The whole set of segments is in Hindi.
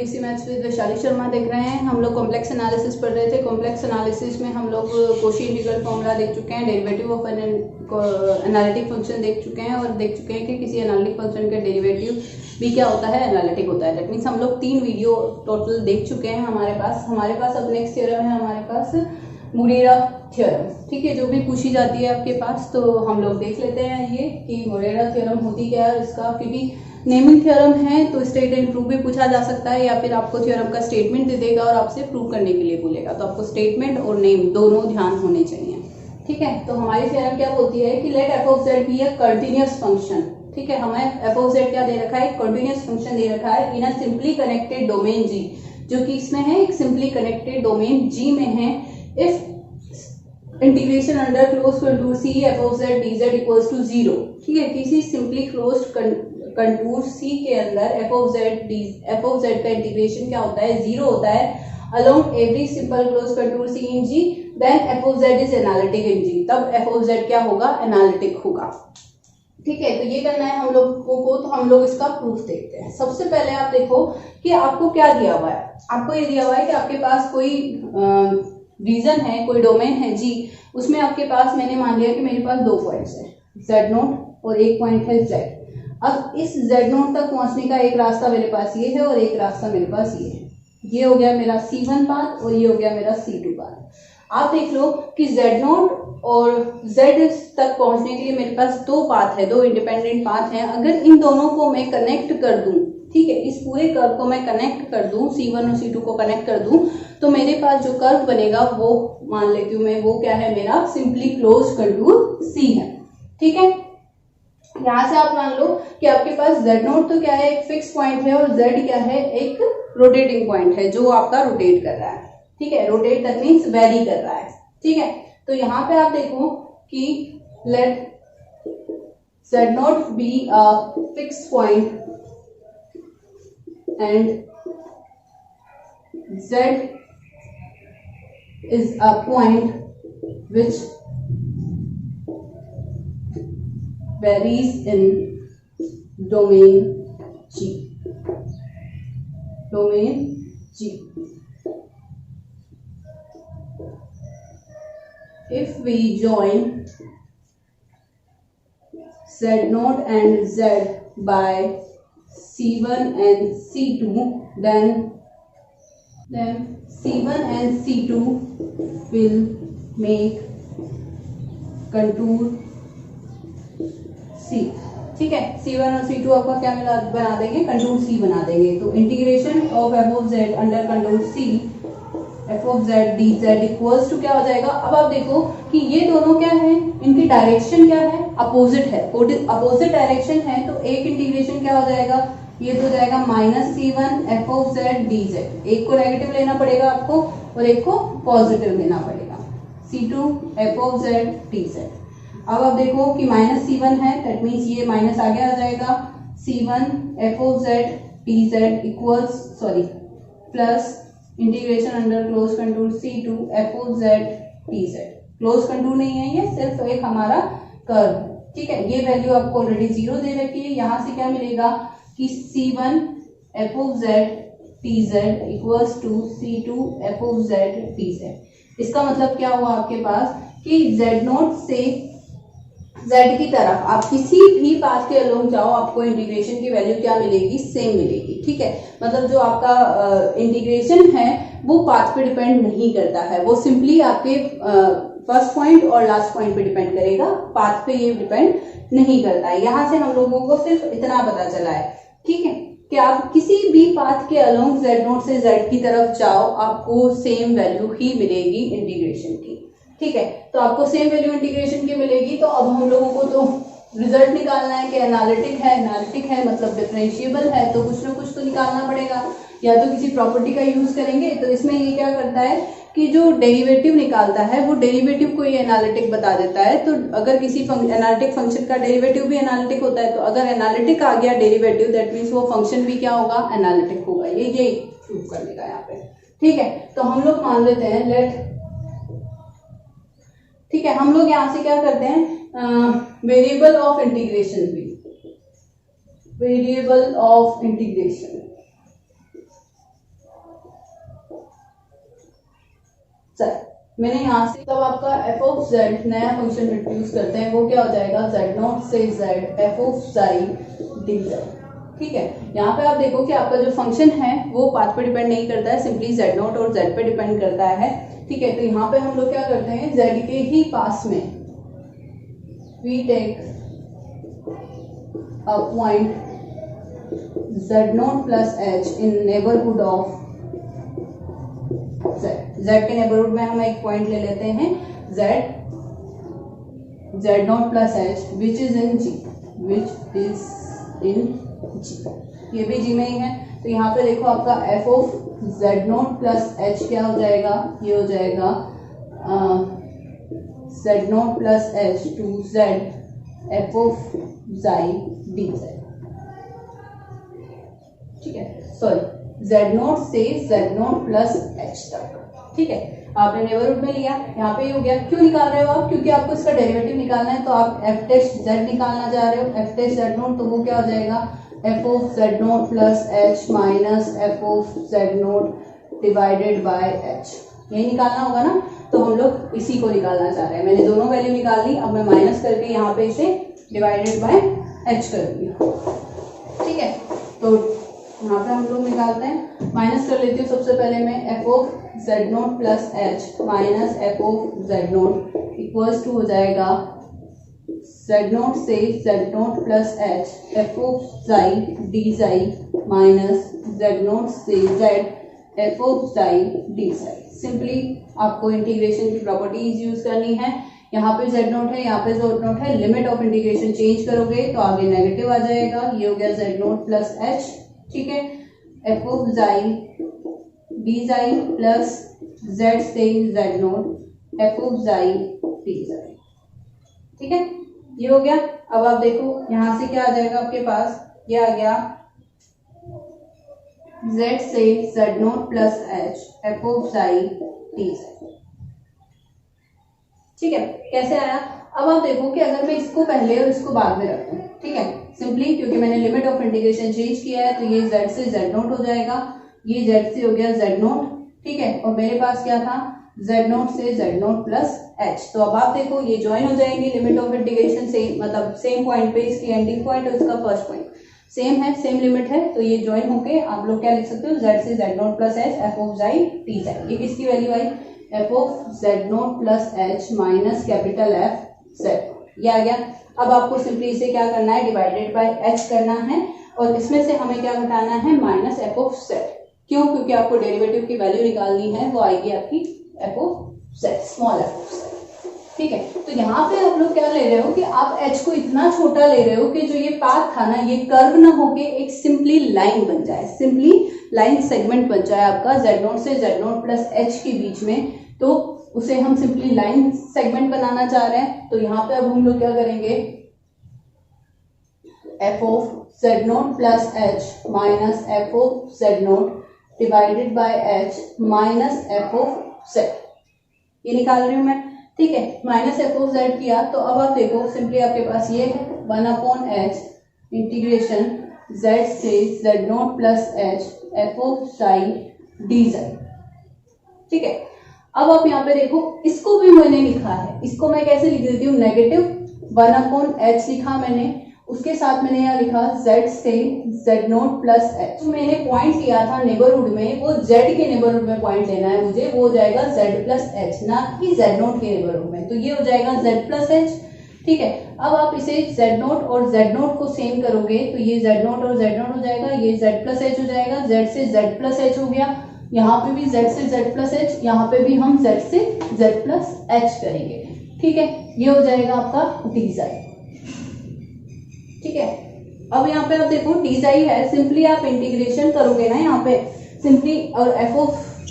EC maths with Vaishali Sharma देख रहे हैं। हम लोग कॉम्प्लेक्स एनालिसिस पढ़ रहे थे। कॉम्प्लेक्स एनालिसिस में हम लोग कोशी इंटीग्रल फॉर्मूला देख चुके हैं, डेरिवेटिव ऑफ एनालिटिक फंक्शन देख चुके हैं और देख चुके हैं कि किसी एनालिटिक फंक्शन का डेरिवेटिव भी क्या होता है, एनालिटिक होता है। दैट मीन्स हम लोग 3 वीडियो टोटल देख चुके हैं। हमारे पास अब नेक्स्ट थ्योरम है हमारे पास मोरेरा थ्योरम। ठीक है, जो भी पूछी जाती है आपके पास तो हम लोग देख लेते हैं ये कि मोरेरा थ्योरम होती क्या है इसका, क्योंकि नेमिंग थ्योरम है तो स्टेट एंड प्रूव भी पूछा जा सकता है, या फिर आपको थ्योरम का स्टेटमेंट दे देगा और आपसे प्रूव करने के लिए बोलेगा। तो आपको स्टेटमेंट और नेम दोनों ध्यान होने चाहिए। ठीक है, तो हमारी थ्योरम क्या बोलती है कि let f of z be a continuous function. ठीक है, हमें एफ ऑफ जेड क्या दे रखा है, कंटिन्यूअस फंक्शन दे रखा है इन अ सिंपली कनेक्टेड डोमेन जी, जो कि इसमें है एक सिंपली कनेक्टेड डोमेन जी में है। If integration under close contour c f of z d z equals to 0। ठीक है, किसी सिंपली क्लोज्ड कंटूर सी के अंदर एफ ऑफ जेड का इंटीग्रेशन क्या होता है, 0 होता है along every simple close contour C in G, then F of Z is analytic in G. तब एफ ऑफ जेड क्या होगा, एनालिटिक होगा। ठीक है, तो ये करना है हम लोगों को, तो हम लोग इसका प्रूफ देखते हैं। सबसे पहले आप देखो कि आपको क्या दिया हुआ है। आपको ये दिया हुआ है कि आपके पास कोई रीजन है, कोई डोमेन है जी, उसमें आपके पास मैंने मान लिया कि मेरे पास 2 पॉइंट्स है, जेड नोट और एक पॉइंट है जेड। अब इस जेड नोट तक पहुंचने का एक रास्ता मेरे पास ये है और एक रास्ता मेरे पास ये है। ये हो गया मेरा C1 पाथ और ये हो गया मेरा C2 पाथ। आप देख लो कि जेड नोट और जेड तक पहुंचने के लिए मेरे पास 2 पाथ है, 2 इंडिपेंडेंट पाथ हैं। अगर इन दोनों को मैं कनेक्ट कर दूं, ठीक है, इस पूरे कर्व को मैं कनेक्ट कर दूं, C1 और C2 को कनेक्ट कर दूं, तो मेरे पास जो कर्व बनेगा वो मान लेती हूँ मैं, वो क्या है, मेरा सिंपली क्लोज कंटूर C है। ठीक है, यहाँ से आप मान लो कि आपके पास जेड नोट तो क्या है, एक फिक्स पॉइंट है, और जेड क्या है, एक रोटेटिंग पॉइंट है जो आपका रोटेट कर रहा है। ठीक है, रोटेट दैट मीन्स वेरी कर रहा है। ठीक है, तो यहाँ पे आप देखो कि let z not be a fix point and z is a point which varies in domain G. Domain G. If we join Z0 and Z by C1 and C2, then C1 and C2 will make contour C। ठीक है, C1 और C2 आपका क्या बना देंगे, कंटूर C बना देंगे। तो integration of f of z under contour C f of z d z equals to क्या हो जाएगा। अब आप देखो कि ये दोनों क्या है, इनकी डायरेक्शन क्या है, अपोजिट है, अपोजिट डायरेक्शन है। तो एक इंटीग्रेशन क्या हो जाएगा, ये तो हो जाएगा -C1 f of z d Z. एक को नेगेटिव लेना पड़ेगा आपको और एक को पॉजिटिव लेना पड़ेगा, C2 f of z d Z. अब आप देखो कि -C1 है, दैट मीन्स ये माइनस आगे आ जाएगा, C1 f of z d z equals plus integration under close contour C2 f of z d Z. Close contour नहीं है, ये सिर्फ एक हमारा कर्व। ठीक है, ये वैल्यू आपको ऑलरेडी 0 दे रखी है। यहाँ से क्या मिलेगा कि C1 f of z t z equals to C2 f of z t z. इसका मतलब क्या हुआ आपके पास कि जेड नोट से जेड की तरफ आप किसी भी पाथ के अलोंग जाओ, आपको इंटीग्रेशन की वैल्यू क्या मिलेगी, सेम मिलेगी। ठीक है, मतलब जो आपका इंटीग्रेशन है वो पाथ पे डिपेंड नहीं करता है, वो सिंपली आपके फर्स्ट पॉइंट और लास्ट पॉइंट पे डिपेंड करेगा, पाथ पे ये डिपेंड नहीं करता है। यहाँ से हम लोगों को सिर्फ इतना पता चला है, ठीक है, कि आप किसी भी पाथ के अलोंग जेड नोट से जेड की तरफ जाओ, आपको सेम वैल्यू ही मिलेगी इंटीग्रेशन की। ठीक है, तो आपको सेम वैल्यू इंटीग्रेशन की मिलेगी। तो अब हम लोगों को तो रिजल्ट निकालना है कि एनालिटिक है मतलब डिफरेंशिएबल है, तो कुछ ना कुछ तो निकालना पड़ेगा, या तो किसी प्रॉपर्टी का यूज करेंगे। तो इसमें ये क्या करता है कि जो डेरिवेटिव निकालता है वो डेरिवेटिव को ये एनालिटिक बता देता है। तो अगर किसी एनालिटिक फंक्शन का डेरिवेटिव भी एनालिटिक होता है, तो अगर एनालिटिक आ गया डेरिवेटिव, दैट मीन्स वो फंक्शन भी क्या होगा, एनालिटिक होगा। ये प्रूव करने का यहाँ पे। ठीक है, तो हम लोग मान लेते हैं लेट, ठीक है, हम लोग यहाँ से क्या करते हैं, वेरिएबल ऑफ इंटीग्रेशन भी, वेरिएबल ऑफ इंटीग्रेशन मैंने यहाँ से तब आपका एफ ऑफ जेड नया फंक्शन इंट्रोड्यूस करते हैं, वो क्या हो जाएगा जेड नॉट से z f of Sai D Z. ठीक है, यहाँ पे आप देखो कि आपका जो फंक्शन है वो पाथ पे डिपेंड नहीं करता है, सिंपली जेड नॉट और जेड पे डिपेंड करता है। ठीक है, तो यहाँ पे हम लोग क्या करते हैं, जेड के ही पास में we take a point Z not plus H in neighbourhood of Z के नेबरहुड में हम एक पॉइंट ले लेते हैं Z not plus H which is in G, ये भी जी में ही है। तो यहाँ पे देखो आपका F of z not plus H क्या हो जाएगा, ये हो जाएगा z not plus H two Z f of xi D Z. ठीक है, सॉरी जेड नॉट से जेड नॉट प्लस एच तक। ठीक है, आपने नेबरहुड में लिया, यहाँ पे हो गया। क्यों निकाल रहे हो आप, क्योंकि आपको इसका डेरिवेटिव निकालना है, तो आप एफ टेस्ट जेड निकालना चाह रहे हो, एफ टेस्ट जेड नॉट, तो वो क्या हो जाएगा F of z not plus h minus f of z not divided by H. यही निकालना होगा ना, तो हम लोग इसी को निकालना चाह रहे हैं। मैंने दोनों वैल्यू निकाल ली, अब मैं माइनस करके यहाँ पे इसे डिवाइडेड बाय एच कर दिया। ठीक है, तो यहाँ पे हम लोग निकालते हैं, माइनस कर लेती हूँ सबसे पहले मैं f of z not plus h minus f of z not equals to हो जाएगा जेड नॉट से z not plus h f of xi d xi minus z not से z f of xi d xi. Simply आपको इंटीग्रेशन की प्रॉपर्टीज यूज करनी है। यहाँ पे जेड नॉट है, यहाँ पे जेड नॉट है, लिमिट ऑफ इंटीग्रेशन चेंज करोगे तो आगे नेगेटिव आ जाएगा, ये हो गया जेड नॉट प्लस एच। ठीक है, एफ ऑफ जाई डी जाई प्लस जेड से z not F of xi d जाई। ठीक है, ये हो गया। अब आप देखो यहां से क्या आ जाएगा आपके पास, ये आ गया z से z not plus h f of xi d जाई। ठीक है, कैसे आया। अब आप देखो कि अगर मैं इसको पहले और इसको बाद में रखूं, ठीक है, सिंपली क्योंकि मैंने लिमिट ऑफ इंटीग्रेशन चेंज किया है, तो ये z से जेड नॉट हो जाएगा, ये z से हो गया जेड नॉट। ठीक है, और मेरे पास क्या था जेड नॉट से जेड नॉट प्लस एच। तो अब आप देखो ये ज्वाइन हो जाएंगे, लिमिट ऑफ इंटीग्रेशन सेम, मतलब सेम पॉइंट पे, इसकी एंडिंग पॉइंट और इसका फर्स्ट पॉइंट सेम है, सेम लिमिट है, तो ये ज्वाइन होके आप लोग क्या लिख सकते हो, z से z not plus h f of xi d जाई। ये किसकी value I, F of z not plus h minus capital F Z, ये आ गया। अब आपको सिंपली इसे क्या करना है, डिवाइडेड बाय एच करना है, और इसमें से हमें क्या घटाना है, माइनस एफ ऑफ जेड। क्यों, क्योंकि आपको डेरिवेटिव की वैल्यू निकालनी है, वो आएगी आपकी F of Z, small F of Z. ठीक है, तो यहाँ पे आप लोग क्या ले रहे हो कि आप एच को इतना छोटा ले रहे हो कि जो ये पाथ था ना, ये कर्व ना होके एक सिंपली लाइन बन जाए, सिंपली लाइन सेगमेंट बन जाए आपका जेड नॉट से जेड नॉट प्लस एच के बीच में, तो उसे हम सिंपली लाइन सेगमेंट बनाना चाह रहे हैं। तो यहाँ पे अब हम लोग क्या करेंगे, F of z not plus h minus f of z not divided by H minus f of Z, ये निकाल रही हूं मैं। ठीक है, माइनस एफ ऑफ जेड किया, तो अब आप देखो सिंपली आपके पास ये है 1/h इंटीग्रेशन जेड से z not plus h f of Sai D Z. ठीक है, अब आप यहाँ पे देखो, इसको भी मैंने लिखा है, इसको मैं कैसे लिख देती हूँ, नेगेटिव 1/h लिखा मैंने, उसके साथ मैंने यहाँ लिखा z से z नॉट प्लस एच। तो मैंने पॉइंट लिया था नेबरहुड में, वो z के नेबरहुड में पॉइंट लेना है मुझे, वो हो जाएगा z प्लस एच, ना कि z नॉट के नेबरहुड में, तो ये हो जाएगा z प्लस एच। ठीक है, अब आप इसे z नॉट और z नॉट को सेम करोगे, तो ये z नॉट और z नॉट हो जाएगा, ये z प्लस एच हो जाएगा, z से z प्लस एच हो गया, यहाँ पे भी z से z प्लस एच, यहाँ पे भी हम z से z प्लस एच करेंगे। ठीक है, ये हो जाएगा आपका डी जाई। ठीक है, अब यहाँ पे आप देखो डी जाई है, सिंपली आप इंटीग्रेशन करोगे ना यहाँ पे सिंपली, और एफ ऑफ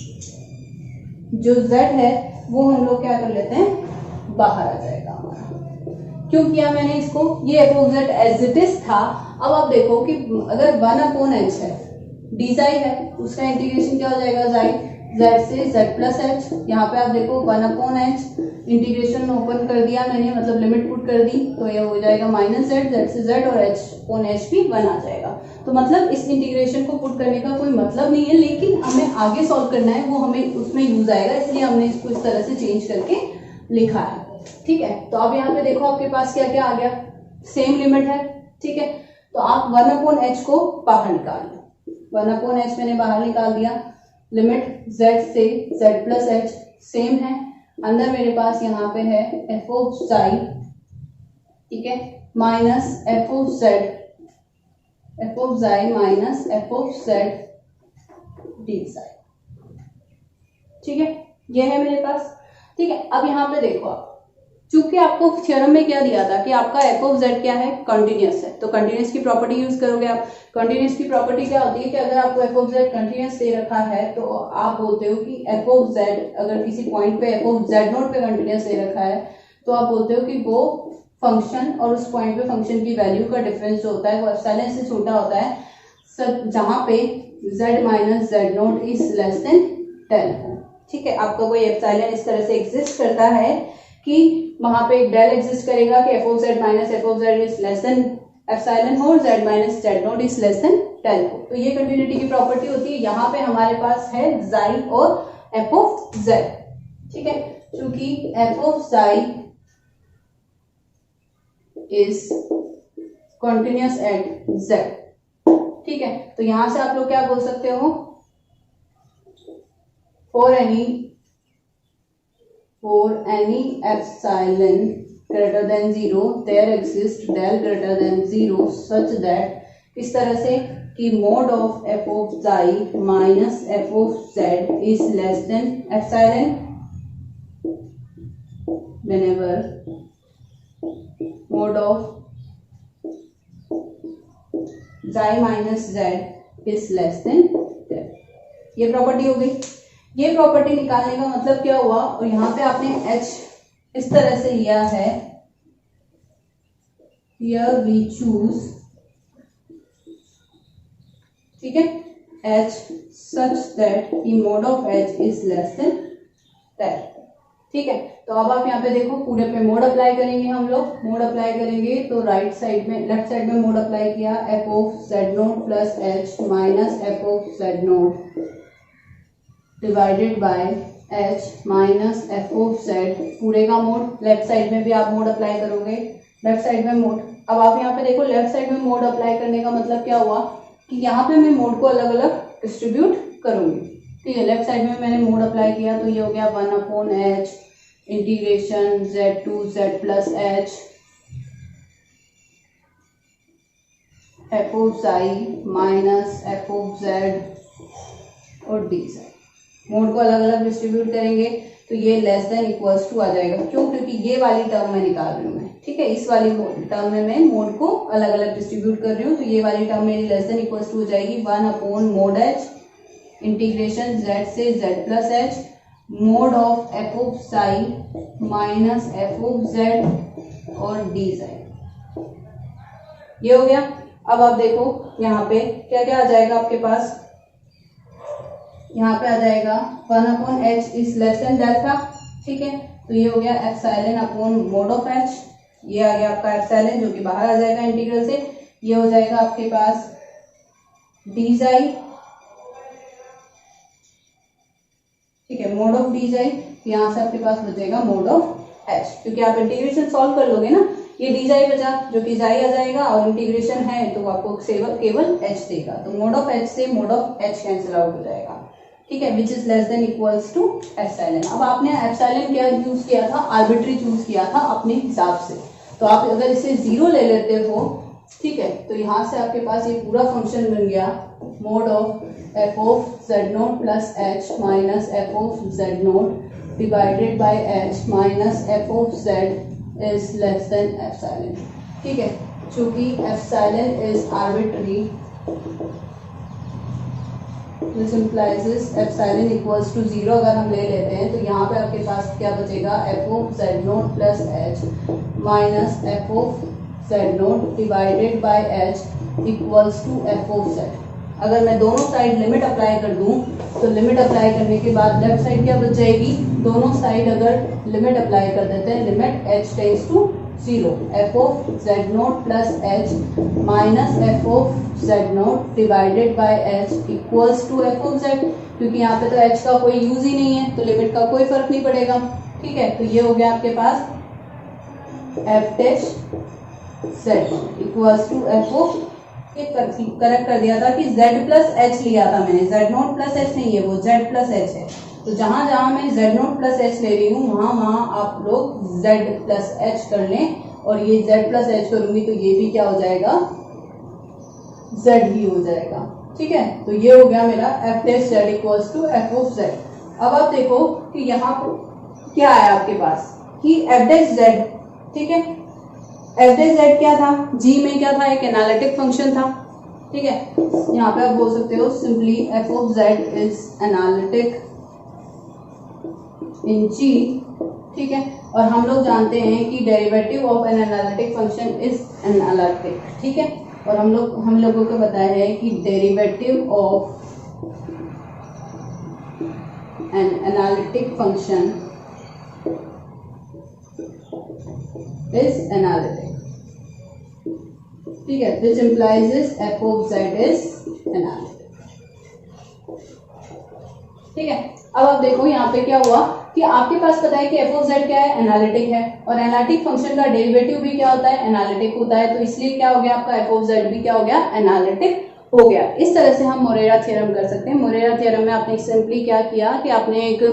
जो z है वो हम लोग क्या कर लेते हैं, बाहर आ जाएगा हमारा। क्यों किया मैंने इसको, ये f of z as it is था। अब आप देखो कि अगर 1/h है, डी जाई है, उसका इंटीग्रेशन क्या हो जाएगा, जाई z से z प्लस एच, यहाँ पे आप देखो 1/h, इंटीग्रेशन ओपन कर दिया मैंने, मतलब लिमिट पुट कर दी, तो ये हो जाएगा माइनस z से z और h/h भी 1 आ जाएगा। तो मतलब इस इंटीग्रेशन को पुट करने का कोई मतलब नहीं है, लेकिन हमें आगे सॉल्व करना है, वो हमें उसमें यूज आएगा, इसलिए हमने इसको इस तरह से चेंज करके लिखा है। ठीक है, तो अब यहाँ पे देखो आपके पास क्या क्या आ गया, सेम लिमिट है। ठीक है, तो आप 1/h को बाहर निकाल लो, 1/h मैंने बाहर निकाल दिया, लिमिट z से z प्लस एच सेम है, अंदर मेरे पास यहाँ पे है f ऑफ साई, ठीक है, minus f of Sai minus f of z D Sai. ठीक है, ये है मेरे पास। ठीक है, अब यहाँ पे देखो आप, चूंकि आपको थ्योरम में क्या दिया था कि आपका f ऑफ z क्या है, कंटिन्यूअस है, तो कंटिन्यूअस की प्रॉपर्टी यूज करोगे आप। कंटिन्यूअस की प्रॉपर्टी क्या होती है कि अगर आपको f ऑफ z कंटिन्यूअस दे रखा है तो आप बोलते हो कि f ऑफ z, अगर किसी पॉइंट पे f ऑफ z नोट पे कंटिन्यूअस दे रखा है तो आप बोलते हो कि वो फंक्शन और उस पॉइंट पे फंक्शन की वैल्यू का डिफरेंस जो होता है वो एप्सिलॉन से छोटा होता है, सब जहां पे z minus z note is less then 10 हो। ठीक है, आपका कोई एप्सिलॉन इस तरह से एग्जिस्ट करता है कि वहां पे एक डेल एग्जिस्ट करेगा कि f of z minus f of z is less than epsilon हो और z minus z note is less then 10 हो। तो ये कंटिन्यूटी की प्रॉपर्टी होती है। यहाँ पे हमारे पास है xi और f ऑफ z। ठीक है, क्योंकि f of xi is continuous at z। ठीक है, तो यहां से आप लोग क्या बोल सकते हो, for any epsilon greater than 0 there exists del greater than 0 such that, इस तरह से कि mod of f of xi minus f of z is less than epsilon whenever mod of xi minus z is less than 10। ये प्रॉपर्टी हो गई। ये प्रॉपर्टी निकालने का मतलब क्या हुआ, और यहाँ पे आपने h इस तरह से लिया है, here we choose, ठीक है, h such that the mod of h is less than 10। ठीक है, तो अब आप यहाँ पे देखो पूरे पे मोड अप्लाई करेंगे, हम लोग मोड अप्लाई करेंगे तो राइट साइड में, लेफ्ट साइड में मोड अप्लाई किया, f of z not plus h minus f of z not divided by h minus f of z, पूरे का मोड। लेफ्ट साइड में भी आप मोड अप्लाई करोगे, लेफ्ट साइड में मोड। अब आप यहाँ पे देखो लेफ्ट साइड में मोड अप्लाई करने का मतलब क्या हुआ कि यहाँ पे मैं मोड को अलग अलग डिस्ट्रीब्यूट करूंगी। ठीक है, लेफ्ट साइड में मैंने मोड अप्लाई किया तो ये हो गया 1/h integration z to z plus h f of xi minus f of z और डी साई। मोड को अलग अलग डिस्ट्रीब्यूट करेंगे तो ये लेस देन इक्वल्स टू आ जाएगा। क्यों? क्योंकि ये वाली टर्म मैं निकाल रही हूँ मैं। ठीक है, इस वाली टर्म में मैं मोड को अलग अलग डिस्ट्रीब्यूट कर रही हूँ, तो ये वाली टर्म मेरी लेस देन इक्वल्स टू हो जाएगी 1/mod h इंटीग्रेशन z से z plus h mode of f of xi minus f of z और डी साई। ये हो गया। अब आप देखो यहाँ पे क्या क्या आ जाएगा आपके पास, यहाँ पे आ जाएगा 1/h is less then del था। ठीक है, तो ये हो गया epsilon upon mode of h, ये आ गया आपका एप्सिलॉन जो कि बाहर आ जाएगा इंटीग्रल से। ये हो जाएगा आपके पास डी साई, ठीक है, मोड ऑफ डी साई। यहाँ से आपके पास बचेगा मोड ऑफ h, क्योंकि आप इंटीग्रेशन सॉल्व कर लोगे ना, ये डी साई बचा जो कि साई आ जाएगा और इंटीग्रेशन है तो आपको केवल h देगा, तो मोड ऑफ h से mod of h cancel out हो जाएगा। ठीक है, which is less than equals to epsilon. अब आपने एप्सिलॉन क्या यूज किया था, आर्बिट्री चूज किया था अपने हिसाब से, तो आप अगर इसे 0 ले लेते हो, ठीक है, तो यहाँ से आपके पास ये पूरा फंक्शन बन गया mod of f of z not plus h minus f of z not divided by h minus f of z is less than epsilon. ठीक है, चूंकि epsilon is arbitrary, this implies epsilon equals to 0 अगर हम ले लेते हैं तो यहाँ पे आपके पास क्या बचेगा, f of z not plus h minus f of z not divided by h equals to f of z। अगर मैं दोनों साइड लिमिट अप्लाई कर दूं तो लिमिट अप्लाई करने के बाद लेफ्ट साइड क्या बच जाएगी, दोनों साइड अगर लिमिट अप्लाई कर देते हैं, limit h tends to 0, f of z not plus h minus f of z not divided by h equals to f of z, क्योंकि यहाँ पे तो h का कोई यूज ही नहीं है तो लिमिट का कोई फर्क नहीं पड़ेगा। ठीक है, तो ये हो गया आपके पास f dash z equals to f of, correct कर दिया था कि z प्लस एच लिया था मैंने, z नॉट प्लस एच नहीं है वो z प्लस एच है, तो जहां जहां मैं z नॉट प्लस एच ले रही हूँ वहां वहां आप लोग z प्लस एच कर लें, और ये z प्लस एच करूंगी तो ये भी क्या हो जाएगा, z ही हो जाएगा। ठीक है, तो ये हो गया मेरा f dash z equals to f of z। अब आप देखो कि यहाँ क्या है आपके पास कि f डैश z, ठीक है, f डैश z क्या था, g में क्या था, एक एनालिटिक फंक्शन था। ठीक है, यहाँ पे आप बोल सकते हो simply f of z is analytic in g। ठीक है, और हम लोग जानते हैं कि derivative of an analytic function is analytic. ठीक है, और हम लोगों को बताया है कि derivative of an analytic function is analytic. ठीक है, which implies f of z is analytic. ठीक है, अब आप देखो यहाँ पे क्या हुआ कि आपके पास पता है कि f ऑफ z क्या है, एनालिटिक है, और एनालिटिक फंक्शन का डेरिवेटिव भी क्या होता है, एनालिटिक होता है, तो इसलिए क्या हो गया आपका f ऑफ z भी क्या हो गया, एनालिटिक हो गया। इस तरह से हम मोरेरा थ्योरम कर सकते हैं। मोरेरा थ्योरम में आपने सिंपली क्या किया कि आपने एक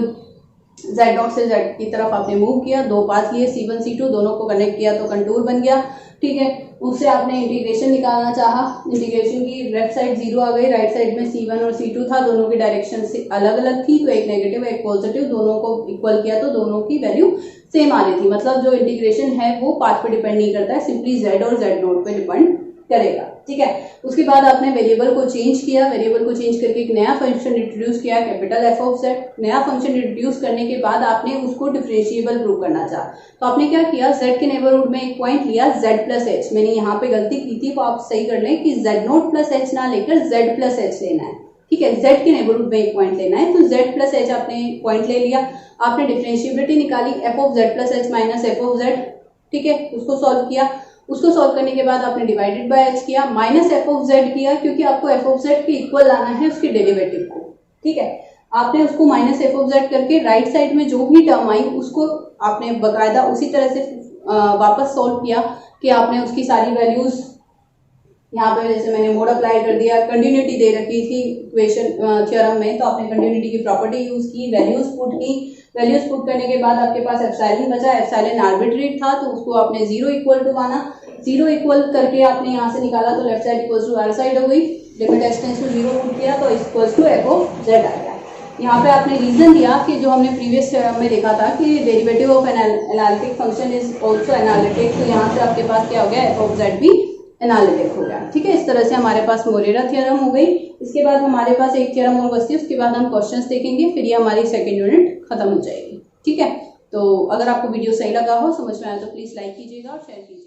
z डॉट से z की तरफ आपने मूव किया, दो पाथ लिए c1 c2, दोनों को कनेक्ट किया तो कंटूर बन गया। ठीक है, उससे आपने इंटीग्रेशन निकालना चाहा, इंटीग्रेशन की लेफ्ट साइड 0 आ गई, राइट साइड में c1 और c2 था, दोनों की डायरेक्शन से अलग अलग थी, तो एक नेगेटिव एक पॉजिटिव, दोनों को इक्वल किया तो दोनों की वैल्यू सेम आ रही थी। मतलब जो इंटीग्रेशन है वो पाथ पे डिपेंड नहीं करता है, सिंपली z और z नोट पे डिपेंड करेगा। ठीक है, उसके बाद आपने वेरिएबल को चेंज किया, वेरिएबल को चेंज करके एक नया फंक्शन इंट्रोड्यूस किया, कैपिटल f ऑफ z। नया फंक्शन इंट्रोड्यूस करने के बाद आपने उसको डिफरेंशिएबल प्रूव करना चाहा, तो आपने क्या किया, z के नेबरहुड में एक पॉइंट लिया z प्लस एच। मैंने यहाँ पे गलती की थी, तो आप सही कर लें कि z नोट प्लस एच ना लेकर z प्लस एच लेना है। ठीक है, z के नेबरहुड में एक पॉइंट लेना है, तो z प्लस एच आपने पॉइंट ले लिया, आपने डिफरेंशिएबिलिटी निकाली f of z plus h minus f of z। ठीक है, उसको सॉल्व किया, उसको सॉल्व करने के बाद आपने डिवाइडेड बाय h किया, माइनस f ऑफ z किया, क्योंकि आपको f ऑफ z के इक्वल लाना है उसके डेरिवेटिव को। ठीक है, आपने उसको माइनस f ऑफ z करके राइट साइड में जो भी टर्म आई उसको आपने बकायदा उसी तरह से वापस सॉल्व किया कि आपने उसकी सारी वैल्यूज यहाँ पे, जैसे मैंने मोड अप्लाई कर दिया, कंटिन्यूटी दे रखी थी इक्वेशन थ्योरम में, तो आपने कंटिन्यूटी की प्रॉपर्टी यूज की, वैल्यूज पुट की, वैल्यूज पुट करने के बाद आपके पास एप्सिलॉन बचा, एप्सिलॉन आर्बिट्रेरी था तो उसको आपने 0 इक्वल टू माना, 0 इक्वल करके आपने यहाँ से निकाला तो left side equals to r side हो गई, limit h tends to 0 put किया तो equals to f of z आ गया। यहाँ पे आपने रीजन दिया कि जो हमने प्रीवियस थ्योरम में देखा था कि derivative of an analytic function is also analytic, तो यहाँ से आपके पास क्या हो गया, f ऑफ z भी एनालिटिक हो गया। ठीक है, इस तरह से हमारे पास मोरेरा थ्योरम हो गई। इसके बाद हमारे पास एक थ्योरम और बचती है, उसके बाद हम क्वेश्चंस देखेंगे, फिर ये हमारी सेकंड यूनिट खत्म हो जाएगी। ठीक है, तो अगर आपको वीडियो सही लगा हो, समझ में आया तो प्लीज लाइक कीजिएगा और शेयर कीजिएगा।